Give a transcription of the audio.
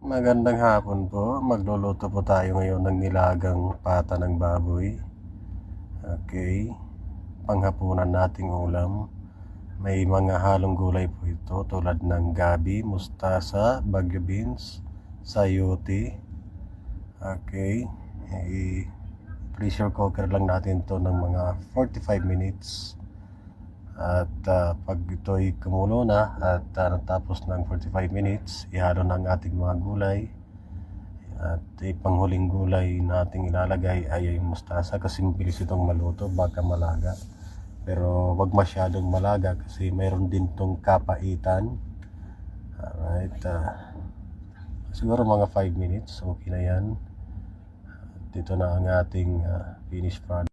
Magandang hapon po. Magluluto po tayo ngayon ng nilagang pata ng baboy. Okay. Panghapunan nating ulam. May mga halong gulay po ito tulad ng gabi, mustasa, bagyo beans, sayote. Okay. I-pressure cooker lang natin to ng mga 45 minutes. At pag ito'y kumulo na at natapos ng 45 minutes, ihalo na ang ating mga gulay. At ipanghuling gulay nating ilalagay ay yung mustasa kasi mabilis itong maluto, baka malaga. Pero wag masyadong malaga kasi mayroon din itong kapaitan. Alright, siguro mga 5 minutes, okay na yan. Dito na ang ating finished product.